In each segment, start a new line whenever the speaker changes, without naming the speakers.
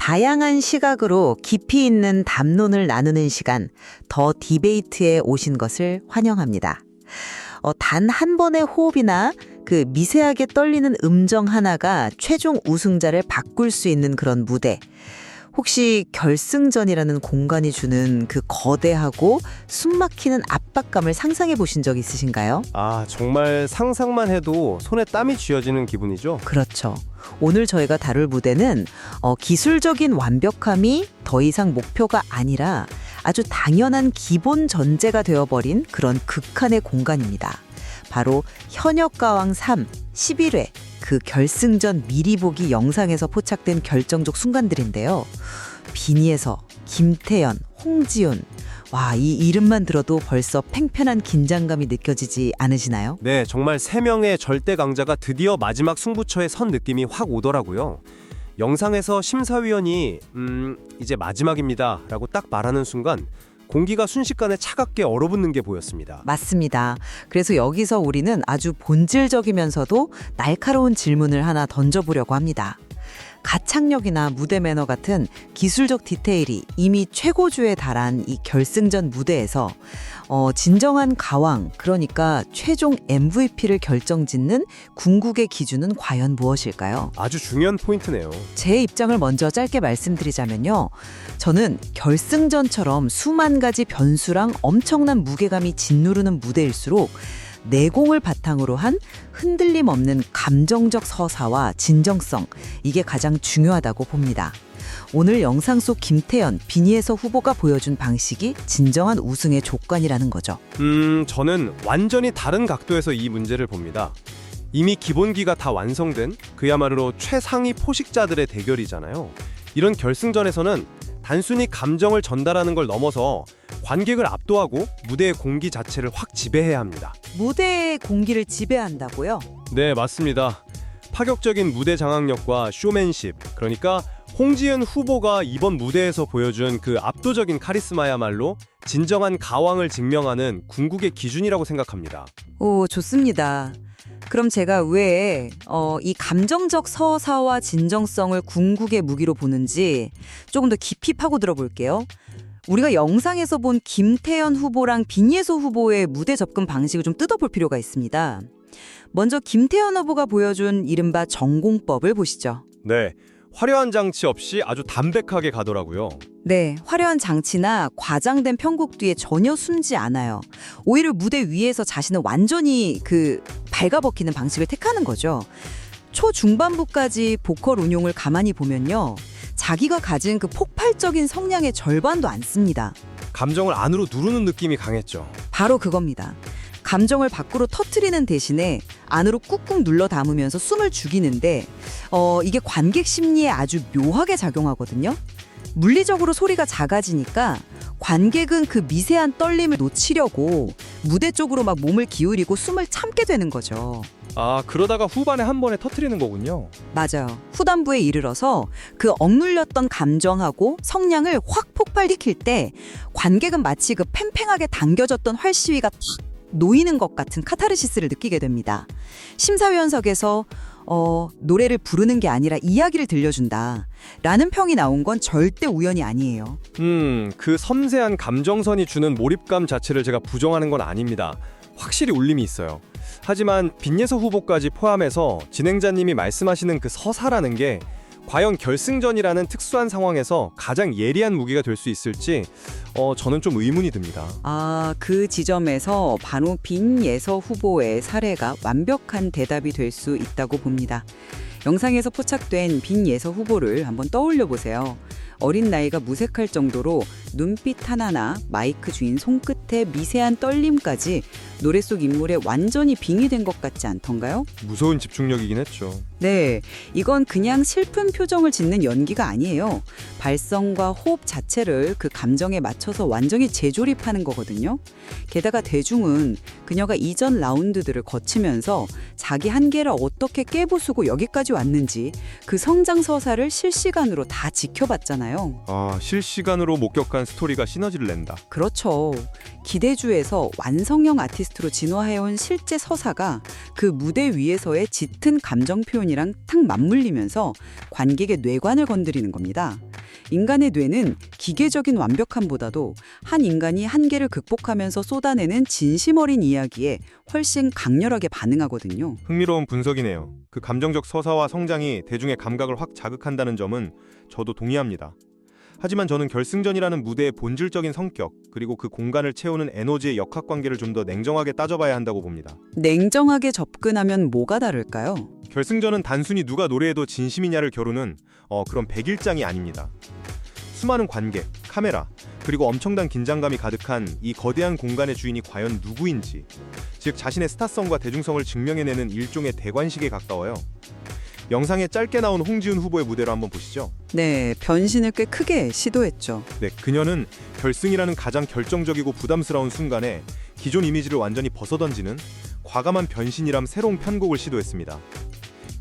다양한 시각으로 깊이 있는 담론을 나누는 시간, 더 디베이트에 오신 것을 환영합니다. 단 한 번의 호흡이나 그 미세하게 떨리는 음정 하나가 최종 우승자를 바꿀 수 있는 그런 무대. 혹시 결승전이라는 공간이 주는 그 거대하고 숨막히는 압박감을 상상해 보신 적 있으신가요?
아, 정말 상상만 해도 손에 땀이 쥐어지는 기분이죠?
그렇죠. 오늘 저희가 다룰 무대는 기술적인 완벽함이 더 이상 목표가 아니라 아주 당연한 기본 전제가 되어버린 그런 극한의 공간입니다. 바로 현역가왕 3, 11회 그 결승전 미리 보기 영상에서 포착된 결정적 순간들인데요. 비니에서 김태현, 홍지윤, 와, 이 이름만 들어도 벌써 팽팽한 긴장감이 느껴지지 않으시나요?
네, 정말 3명의 절대 강자가 드디어 마지막 승부처에 선 느낌이 확 오더라고요. 영상에서 심사위원이 이제 마지막입니다 라고 딱 말하는 순간 공기가 순식간에 차갑게 얼어붙는 게 보였습니다.
맞습니다. 그래서 여기서 우리는 아주 본질적이면서도 날카로운 질문을 하나 던져보려고 합니다. 가창력이나 무대 매너 같은 기술적 디테일이 이미 최고조에 달한 이 결승전 무대에서 진정한 가왕, 그러니까 최종 MVP를 결정짓는 궁극의 기준은 과연 무엇일까요?
아주 중요한 포인트네요.
제 입장을 먼저 짧게 말씀드리자면요. 저는 결승전처럼 수만 가지 변수랑 엄청난 무게감이 짓누르는 무대일수록 내공을 바탕으로 한 흔들림 없는 감정적 서사와 진정성, 이게 가장 중요하다고 봅니다. 오늘 영상 속 김태현, 비니에서 후보가 보여준 방식이 진정한 우승의 조건이라는 거죠.
저는 완전히 다른 각도에서 이 문제를 봅니다. 이미 기본기가 다 완성된 그야말로 최상위 포식자들의 대결이잖아요. 이런 결승전에서는 단순히 감정을 전달하는 걸 넘어서 관객을 압도하고 무대의 공기 자체를 확 지배해야 합니다.
무대의 공기를 지배한다고요?
네, 맞습니다. 파격적인 무대 장악력과 쇼맨십, 그러니까 홍지연 후보가 이번 무대에서 보여준 그 압도적인 카리스마야말로 진정한 가왕을 증명하는 궁극의 기준이라고 생각합니다.
오, 좋습니다. 그럼 제가 왜 이 감정적 서사와 진정성을 궁극의 무기로 보는지 조금 더 깊이 파고들어 볼게요. 우리가 영상에서 본 김태현 후보랑 비니에서 후보의 무대 접근 방식을 좀 뜯어볼 필요가 있습니다. 먼저 김태현 후보가 보여준 이른바 전공법을 보시죠.
네, 화려한 장치 없이 아주 담백하게 가더라고요.
네, 화려한 장치나 과장된 편곡 뒤에 전혀 숨지 않아요. 오히려 무대 위에서 자신을 완전히 발가벗기는 방식을 택하는 거죠. 초중반부까지 보컬 운용을 가만히 보면요. 자기가 가진 그 폭발적인 성량의 절반도 안 씁니다.
감정을 안으로 누르는 느낌이 강했죠.
바로 그겁니다. 감정을 밖으로 터트리는 대신에 안으로 꾹꾹 눌러 담으면서 숨을 죽이는데 이게 관객 심리에 아주 묘하게 작용하거든요. 물리적으로 소리가 작아지니까 관객은 그 미세한 떨림을 놓치려고 무대 쪽으로 막 몸을 기울이고 숨을 참게 되는 거죠.
아, 그러다가 후반에 한 번에 터트리는 거군요.
맞아요. 후반부에 이르러서 그 억눌렸던 감정하고 성량을 확 폭발시킬 때 관객은 마치 그 팽팽하게 당겨졌던 활시위가 탁 놓이는 것 같은 카타르시스를 느끼게 됩니다. 심사위원석에서 노래를 부르는 게 아니라 이야기를 들려준다 라는 평이 나온 건 절대 우연이 아니에요.
그 섬세한 감정선이 주는 몰입감 자체를 제가 부정하는 건 아닙니다. 확실히 울림이 있어요. 하지만 빈예서 후보까지 포함해서 진행자님이 말씀하시는 그 서사라는 게 과연 결승전이라는 특수한 상황에서 가장 예리한 무기가 될 수 있을지 저는 좀 의문이 듭니다.
그 지점에서 바로 빈예서 후보의 사례가 완벽한 대답이 될 수 있다고 봅니다. 영상에서 포착된 빈예서 후보를 한번 떠올려 보세요. 어린 나이가 무색할 정도로 눈빛 하나나 마이크 주인 손끝의 미세한 떨림까지 노래 속 인물에 완전히 빙의된 것 같지 않던가요?
무서운 집중력이긴 했죠.
네, 이건 그냥 슬픈 표정을 짓는 연기가 아니에요. 발성과 호흡 자체를 그 감정에 맞춰서 완전히 재조립하는 거거든요. 게다가 대중은 그녀가 이전 라운드들을 거치면서 자기 한계를 어떻게 깨부수고 여기까지 왔는지 그 성장 서사를 실시간으로 다 지켜봤잖아요.
실시간으로 목격한 스토리가 시너지를 낸다.
그렇죠. 기대주에서 완성형 아티스트로 진화해온 실제 서사가 그 무대 위에서의 짙은 감정 표현이랑 탁 맞물리면서 관객의 뇌관을 건드리는 겁니다. 인간의 뇌는 기계적인 완벽함보다도 한 인간이 한계를 극복하면서 쏟아내는 진심 어린 이야기에 훨씬 강렬하게 반응하거든요.
흥미로운 분석이네요. 그 감정적 서사와 성장이 대중의 감각을 확 자극한다는 점은 저도 동의합니다. 하지만 저는 결승전이라는 무대의 본질적인 성격, 그리고 그 공간을 채우는 에너지의 역학관계를 좀 더 냉정하게 따져봐야 한다고 봅니다.
냉정하게 접근하면 뭐가 다를까요?
결승전은 단순히 누가 노래해도 진심이냐를 겨루는 그런 백일장이 아닙니다. 수많은 관객, 카메라, 그리고 엄청난 긴장감이 가득한 이 거대한 공간의 주인이 과연 누구인지, 즉 자신의 스타성과 대중성을 증명해내는 일종의 대관식에 가까워요. 영상에 짧게 나온 홍지훈 후보의 무대로 한번 보시죠.
네, 변신을 꽤 크게 시도했죠.
네, 그녀는 결승이라는 가장 결정적이고 부담스러운 순간에 기존 이미지를 완전히 벗어던지는 과감한 변신이람 새로운 편곡을 시도했습니다.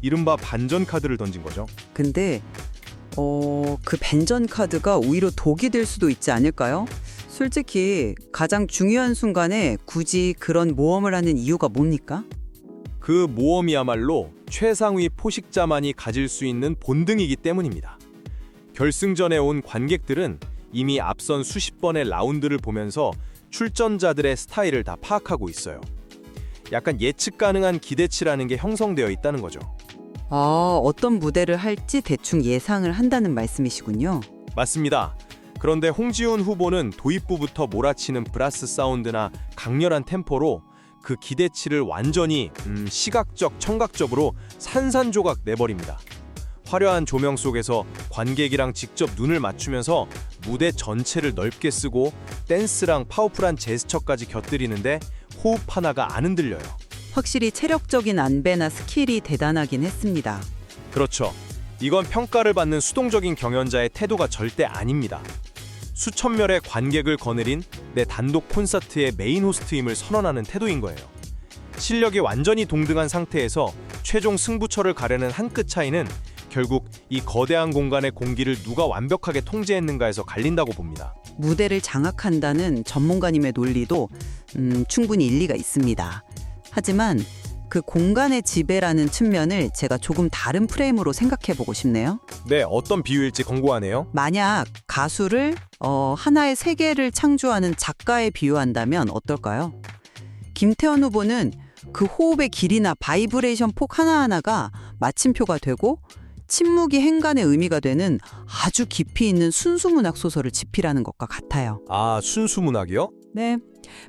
이른바 반전 카드를 던진 거죠.
근데 그 반전 카드가 오히려 독이 될 수도 있지 않을까요? 솔직히 가장 중요한 순간에 굳이 그런 모험을 하는 이유가 뭡니까?
그 모험이야말로 최상위 포식자만이 가질 수 있는 본능이기 때문입니다. 결승전에 온 관객들은 이미 앞선 수십 번의 라운드를 보면서 출전자들의 스타일을 다 파악하고 있어요. 약간 예측 가능한 기대치라는 게 형성되어 있다는 거죠.
어떤 무대를 할지 대충 예상을 한다는 말씀이시군요.
맞습니다. 그런데 홍지훈 후보는 도입부부터 몰아치는 브라스 사운드나 강렬한 템포로 그 기대치를 완전히 시각적, 청각적으로 산산조각 내버립니다. 화려한 조명 속에서 관객이랑 직접 눈을 맞추면서 무대 전체를 넓게 쓰고 댄스랑 파워풀한 제스처까지 곁들이는데 호흡 하나가 안 흔들려요.
확실히 체력적인 안배나 스킬이 대단하긴 했습니다.
그렇죠. 이건 평가를 받는 수동적인 경연자의 태도가 절대 아닙니다. 수천 명의 관객을 거느린 내 단독 콘서트의 메인 호스트임을 선언하는 태도인 거예요. 실력이 완전히 동등한 상태에서 최종 승부처를 가르는 한 끗 차이는 결국 이 거대한 공간의 공기를 누가 완벽하게 통제했는가에서 갈린다고 봅니다.
무대를 장악한다는 전문가님의 논리도 충분히 일리가 있습니다. 하지만 그 공간의 지배라는 측면을 제가 조금 다른 프레임으로 생각해보고 싶네요.
네, 어떤 비유일지 궁금하네요.
만약 가수를 하나의 세계를 창조하는 작가에 비유한다면 어떨까요? 김태원 후보는 그 호흡의 길이나 바이브레이션 폭 하나하나가 마침표가 되고 침묵이 행간의 의미가 되는 아주 깊이 있는 순수문학 소설을 집필하는 것과 같아요.
아, 순수문학이요?
네.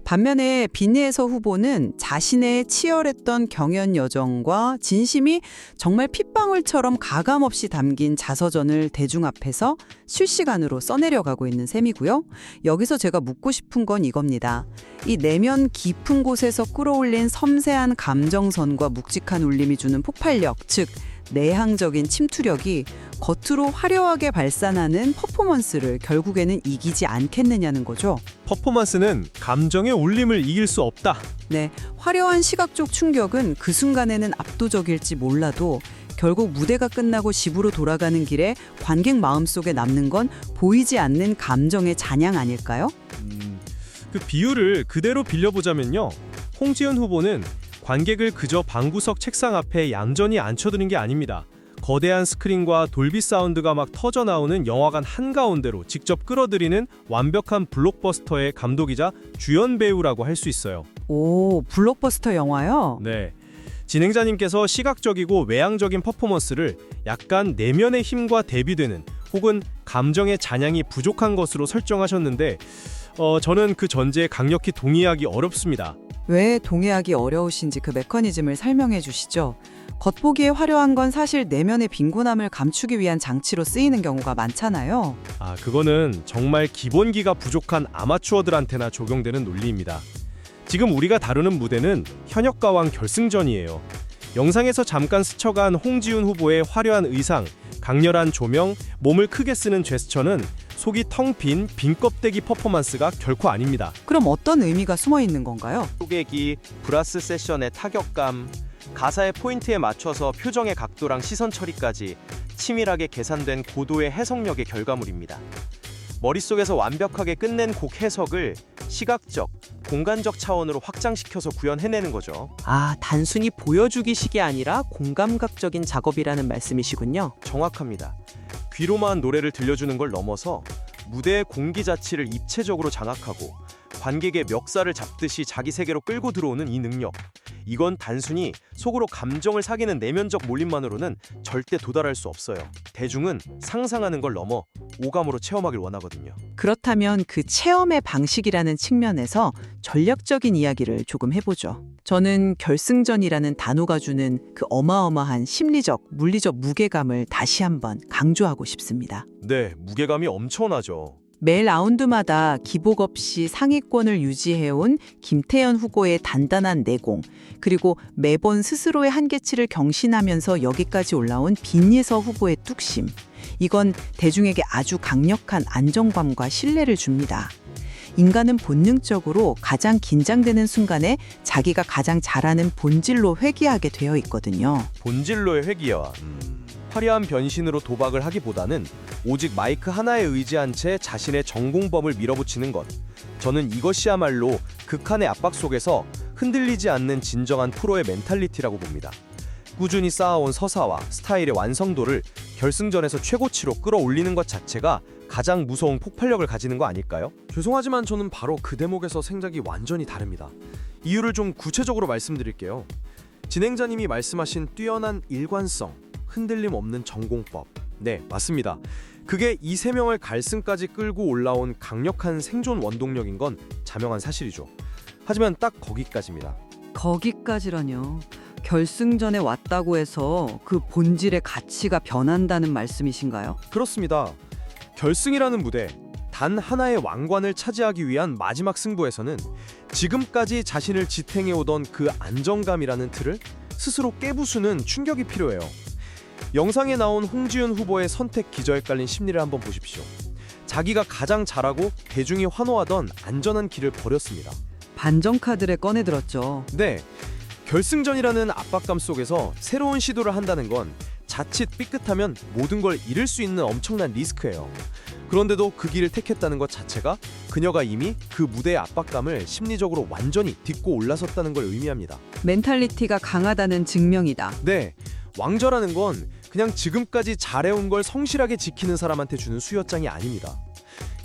반면에 빈예서 후보는 자신의 치열했던 경연 여정과 진심이 정말 핏방울처럼 가감없이 담긴 자서전을 대중 앞에서 실시간으로 써내려가고 있는 셈이고요. 여기서 제가 묻고 싶은 건 이겁니다. 이 내면 깊은 곳에서 끌어올린 섬세한 감정선과 묵직한 울림이 주는 폭발력, 즉 내향적인 침투력이 겉으로 화려하게 발산하는 퍼포먼스를 결국에는 이기지 않겠느냐는 거죠.
퍼포먼스는 감정의 울림을 이길 수 없다.
네, 화려한 시각적 충격은 그 순간에는 압도적일지 몰라도 결국 무대가 끝나고 집으로 돌아가는 길에 관객 마음속에 남는 건 보이지 않는 감정의 잔향 아닐까요?
그 비유를 그대로 빌려보자면요. 홍지훈 후보는 관객을 그저 방구석 책상 앞에 얌전히 앉혀두는 게 아닙니다. 거대한 스크린과 돌비 사운드가 막 터져나오는 영화관 한가운데로 직접 끌어들이는 완벽한 블록버스터의 감독이자 주연 배우라고 할 수 있어요.
오, 블록버스터 영화요?
네. 진행자님께서 시각적이고 외향적인 퍼포먼스를 약간 내면의 힘과 대비되는 혹은 감정의 잔향이 부족한 것으로 설정하셨는데 저는 그 전제에 강력히 동의하기 어렵습니다.
왜 동의하기 어려우신지 그 메커니즘을 설명해 주시죠. 겉보기에 화려한 건 사실 내면의 빈곤함을 감추기 위한 장치로 쓰이는 경우가 많잖아요.
그거는 정말 기본기가 부족한 아마추어들한테나 적용되는 논리입니다. 지금 우리가 다루는 무대는 현역가왕 결승전이에요. 영상에서 잠깐 스쳐간 홍지훈 후보의 화려한 의상, 강렬한 조명, 몸을 크게 쓰는 제스처는 속이 텅 빈 빈껍데기 퍼포먼스가 결코 아닙니다.
그럼 어떤 의미가 숨어 있는 건가요?
소개기, 브라스 세션의 타격감, 가사의 포인트에 맞춰서 표정의 각도랑 시선 처리까지 치밀하게 계산된 고도의 해석력의 결과물입니다. 머릿속에서 완벽하게 끝낸 곡 해석을 시각적, 공간적 차원으로 확장시켜서 구현해내는 거죠.
단순히 보여주기식이 아니라 공감각적인 작업이라는 말씀이시군요.
정확합니다. 귀로만 노래를 들려주는 걸 넘어서 무대의 공기 자체를 입체적으로 장악하고 관객의 멱살을 잡듯이 자기 세계로 끌고 들어오는 이 능력. 이건 단순히 속으로 감정을 사귀는 내면적 몰입만으로는 절대 도달할 수 없어요. 대중은 상상하는 걸 넘어 오감으로 체험하길 원하거든요.
그렇다면 그 체험의 방식이라는 측면에서 전략적인 이야기를 조금 해보죠. 저는 결승전이라는 단어가 주는 그 어마어마한 심리적, 물리적 무게감을 다시 한번 강조하고 싶습니다.
네, 무게감이 엄청나죠.
매 라운드마다 기복 없이 상위권을 유지해온 김태현 후보의 단단한 내공, 그리고 매번 스스로의 한계치를 경신하면서 여기까지 올라온 빈예서 후보의 뚝심. 이건 대중에게 아주 강력한 안정감과 신뢰를 줍니다. 인간은 본능적으로 가장 긴장되는 순간에 자기가 가장 잘하는 본질로 회귀하게 되어 있거든요.
본질로의 회귀와 화려한 변신으로 도박을 하기보다는 오직 마이크 하나에 의지한 채 자신의 전공법을 밀어붙이는 것. 저는 이것이야말로 극한의 압박 속에서 흔들리지 않는 진정한 프로의 멘탈리티라고 봅니다. 꾸준히 쌓아온 서사와 스타일의 완성도를 결승전에서 최고치로 끌어올리는 것 자체가 가장 무서운 폭발력을 가지는 거 아닐까요?
죄송하지만 저는 바로 그 대목에서 생각이 완전히 다릅니다. 이유를 좀 구체적으로 말씀드릴게요. 진행자님이 말씀하신 뛰어난 일관성, 흔들림 없는 전공법. 네, 맞습니다. 그게 이 세 명을 결승까지 끌고 올라온 강력한 생존 원동력인 건 자명한 사실이죠. 하지만 딱 거기까지입니다.
거기까지라뇨. 결승전에 왔다고 해서 그 본질의 가치가 변한다는 말씀이신가요?
그렇습니다. 결승이라는 무대, 단 하나의 왕관을 차지하기 위한 마지막 승부에서는 지금까지 자신을 지탱해오던 그 안정감이라는 틀을 스스로 깨부수는 충격이 필요해요. 영상에 나온 홍지윤 후보의 선택 기저에 깔린 심리를 한번 보십시오. 자기가 가장 잘하고 대중이 환호하던 안전한 길을 버렸습니다.
반전 카드를 꺼내들었죠.
네, 결승전이라는 압박감 속에서 새로운 시도를 한다는 건 자칫 삐끗하면 모든 걸 잃을 수 있는 엄청난 리스크예요. 그런데도 그 길을 택했다는 것 자체가 그녀가 이미 그 무대의 압박감을 심리적으로 완전히 딛고 올라섰다는 걸 의미합니다.
멘탈리티가 강하다는 증명이다.
네, 왕좌라는 건 그냥 지금까지 잘해온 걸 성실하게 지키는 사람한테 주는 수여장이 아닙니다.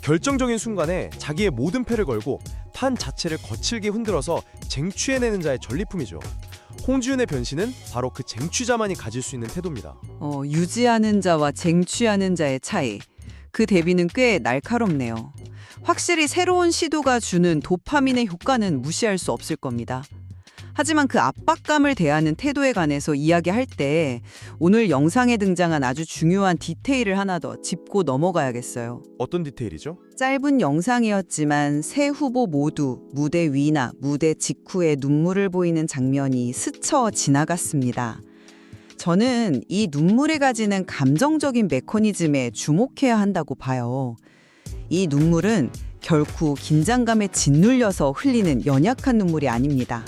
결정적인 순간에 자기의 모든 패를 걸고 판 자체를 거칠게 흔들어서 쟁취해내는 자의 전리품이죠. 홍지윤의 변신은 바로 그 쟁취자만이 가질 수 있는 태도입니다.
유지하는 자와 쟁취하는 자의 차이. 그 대비는 꽤 날카롭네요. 확실히 새로운 시도가 주는 도파민의 효과는 무시할 수 없을 겁니다. 하지만 그 압박감을 대하는 태도에 관해서 이야기할 때 오늘 영상에 등장한 아주 중요한 디테일을 하나 더 짚고 넘어가야겠어요.
어떤 디테일이죠?
짧은 영상이었지만 세 후보 모두 무대 위나 무대 직후에 눈물을 보이는 장면이 스쳐 지나갔습니다. 저는 이 눈물이 가지는 감정적인 메커니즘에 주목해야 한다고 봐요. 이 눈물은 결코 긴장감에 짓눌려서 흘리는 연약한 눈물이 아닙니다.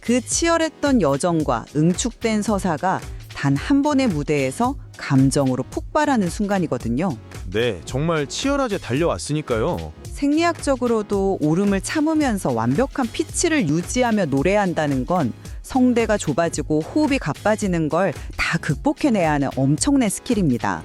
그 치열했던 여정과 응축된 서사가 단 한 번의 무대에서 감정으로 폭발하는 순간이거든요.
네, 정말 치열하게 달려왔으니까요.
생리학적으로도 오름을 참으면서 완벽한 피치를 유지하며 노래한다는 건 성대가 좁아지고 호흡이 가빠지는 걸 다 극복해내야 하는 엄청난 스킬입니다.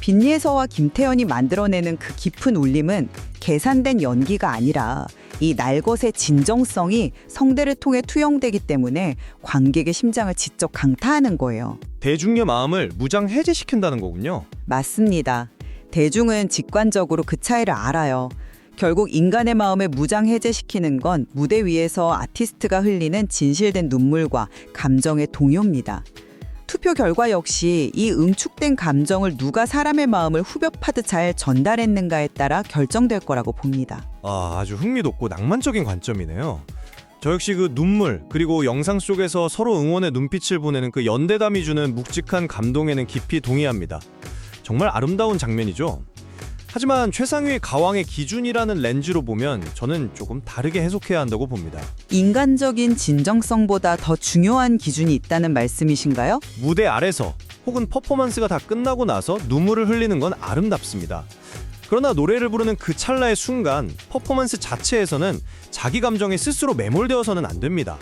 빈예서와 김태현이 만들어내는 그 깊은 울림은 계산된 연기가 아니라 이 날것의 진정성이 성대를 통해 투영되기 때문에 관객의 심장을 직접 강타하는 거예요.
대중의 마음을 무장 해제시킨다는 거군요.
맞습니다. 대중은 직관적으로 그 차이를 알아요. 결국 인간의 마음을 무장 해제시키는 건 무대 위에서 아티스트가 흘리는 진실된 눈물과 감정의 동요입니다. 투표 결과 역시 이 응축된 감정을 누가 사람의 마음을 후벼 파듯 잘 전달했는가에 따라 결정될 거라고 봅니다.
아주 흥미롭고 낭만적인 관점이네요. 저 역시 그 눈물 그리고 영상 속에서 서로 응원의 눈빛을 보내는 그 연대담이 주는 묵직한 감동에는 깊이 동의합니다. 정말 아름다운 장면이죠. 하지만 최상위 가왕의 기준이라는 렌즈로 보면 저는 조금 다르게 해석해야 한다고 봅니다.
인간적인 진정성보다 더 중요한 기준이 있다는 말씀이신가요?
무대 아래서 혹은 퍼포먼스가 다 끝나고 나서 눈물을 흘리는 건 아름답습니다. 그러나 노래를 부르는 그 찰나의 순간 퍼포먼스 자체에서는 자기 감정에 스스로 매몰되어서는 안 됩니다.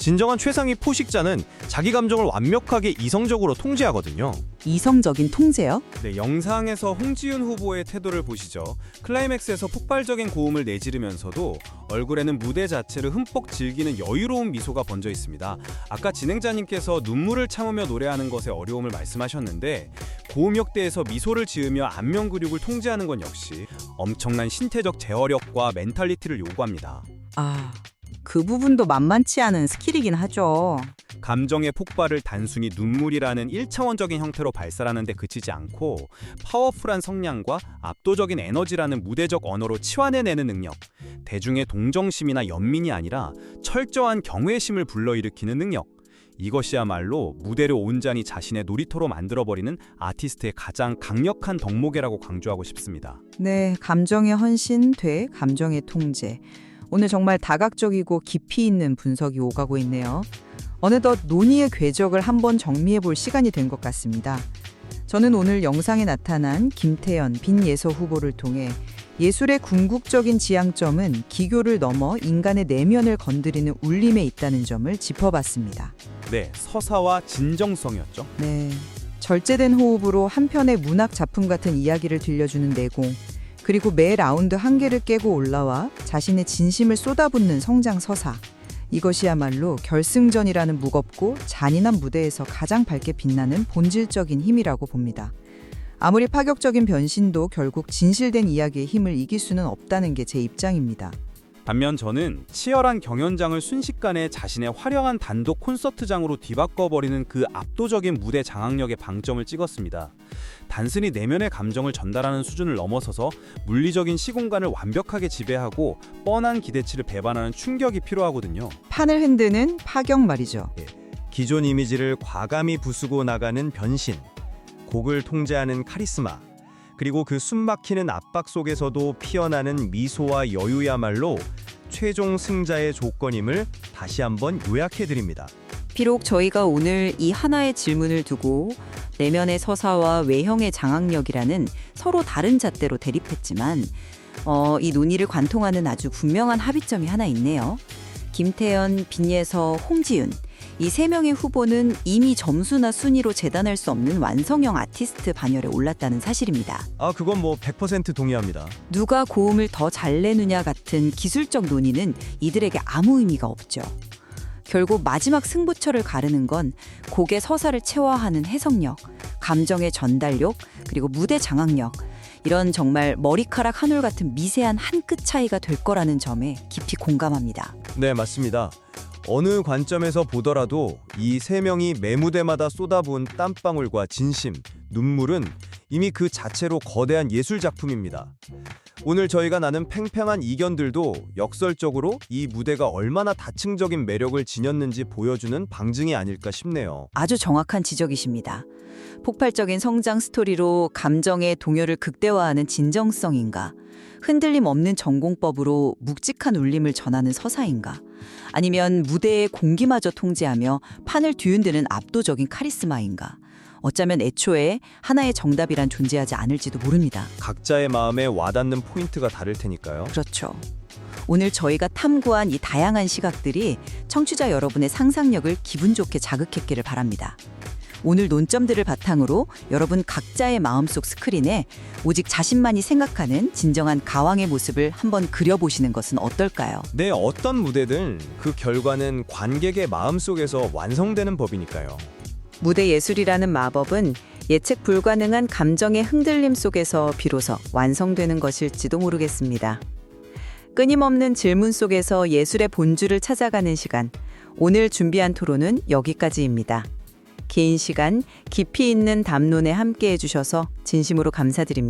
진정한 최상위 포식자는 자기 감정을 완벽하게 이성적으로 통제하거든요.
이성적인 통제요?
네, 영상에서 홍지윤 후보의 태도를 보시죠. 클라이맥스에서 폭발적인 고음을 내지르면서도 얼굴에는 무대 자체를 흠뻑 즐기는 여유로운 미소가 번져 있습니다. 아까 진행자님께서 눈물을 참으며 노래하는 것에 어려움을 말씀하셨는데 고음역대에서 미소를 지으며 안면 근육을 통제하는 건 역시 엄청난 신체적 제어력과 멘탈리티를 요구합니다.
아, 그 부분도 만만치 않은 스킬이긴 하죠.
감정의 폭발을 단순히 눈물이라는 1차원적인 형태로 발산하는 데 그치지 않고 파워풀한 성량과 압도적인 에너지라는 무대적 언어로 치환해내는 능력, 대중의 동정심이나 연민이 아니라 철저한 경외심을 불러일으키는 능력, 이것이야말로 무대를 온전히 자신의 놀이터로 만들어버리는 아티스트의 가장 강력한 덕목이라고 강조하고 싶습니다.
네, 감정의 헌신 돼 감정의 통제. 오늘 정말 다각적이고 깊이 있는 분석이 오가고 있네요. 어느덧 논의의 궤적을 한번 정리해 볼 시간이 된 것 같습니다. 저는 오늘 영상에 나타난 김태현, 빈예서 후보를 통해 예술의 궁극적인 지향점은 기교를 넘어 인간의 내면을 건드리는 울림에 있다는 점을 짚어봤습니다.
네, 서사와 진정성이었죠.
네, 절제된 호흡으로 한 편의 문학 작품 같은 이야기를 들려주는 내공, 그리고 매 라운드 한계를 깨고 올라와 자신의 진심을 쏟아붓는 성장 서사. 이것이야말로 결승전이라는 무겁고 잔인한 무대에서 가장 밝게 빛나는 본질적인 힘이라고 봅니다. 아무리 파격적인 변신도 결국 진실된 이야기의 힘을 이길 수는 없다는 게 제 입장입니다.
반면 저는 치열한 경연장을 순식간에 자신의 화려한 단독 콘서트장으로 뒤바꿔버리는 그 압도적인 무대 장악력에 방점을 찍었습니다. 단순히 내면의 감정을 전달하는 수준을 넘어서서 물리적인 시공간을 완벽하게 지배하고 뻔한 기대치를 배반하는 충격이 필요하거든요.
판을 흔드는 파격 말이죠.
기존 이미지를 과감히 부수고 나가는 변신, 곡을 통제하는 카리스마, 그리고 그 숨막히는 압박 속에서도 피어나는 미소와 여유야말로 최종 승자의 조건임을 다시 한번 요약해드립니다.
비록 저희가 오늘 이 하나의 질문을 두고 내면의 서사와 외형의 장악력이라는 서로 다른 잣대로 대립했지만 이 논의를 관통하는 아주 분명한 합의점이 하나 있네요. 김태현, 빈예서, 홍지윤 이 세 명의 후보는 이미 점수나 순위로 재단할 수 없는 완성형 아티스트 반열에 올랐다는 사실입니다.
그건 뭐 100% 동의합니다.
누가 고음을 더 잘 내느냐 같은 기술적 논의는 이들에게 아무 의미가 없죠. 결국 마지막 승부처를 가르는 건 곡의 서사를 체화하는 해석력, 감정의 전달력, 그리고 무대 장악력, 이런 정말 머리카락 한 올 같은 미세한 한 끗 차이가 될 거라는 점에 깊이 공감합니다.
네, 맞습니다. 어느 관점에서 보더라도 이 세 명이 매 무대마다 쏟아부은 땀방울과 진심, 눈물은 이미 그 자체로 거대한 예술 작품입니다. 오늘 저희가 나눈 팽팽한 이견들도 역설적으로 이 무대가 얼마나 다층적인 매력을 지녔는지 보여주는 방증이 아닐까 싶네요.
아주 정확한 지적이십니다. 폭발적인 성장 스토리로 감정의 동요를 극대화하는 진정성인가? 흔들림 없는 전공법으로 묵직한 울림을 전하는 서사인가? 아니면 무대의 공기마저 통제하며 판을 뒤흔드는 압도적인 카리스마인가? 어쩌면 애초에 하나의 정답이란 존재하지 않을지도 모릅니다.
각자의 마음에 와닿는 포인트가 다를 테니까요.
그렇죠. 오늘 저희가 탐구한 이 다양한 시각들이 청취자 여러분의 상상력을 기분 좋게 자극했기를 바랍니다. 오늘 논점들을 바탕으로 여러분 각자의 마음속 스크린에 오직 자신만이 생각하는 진정한 가왕의 모습을 한번 그려보시는 것은 어떨까요?
네, 어떤 무대든 그 결과는 관객의 마음속에서 완성되는 법이니까요.
무대 예술이라는 마법은 예측 불가능한 감정의 흔들림 속에서 비로소 완성되는 것일지도 모르겠습니다. 끊임없는 질문 속에서 예술의 본질을 찾아가는 시간, 오늘 준비한 토론은 여기까지입니다. 긴 시간 깊이 있는 담론에 함께해 주셔서 진심으로 감사드립니다.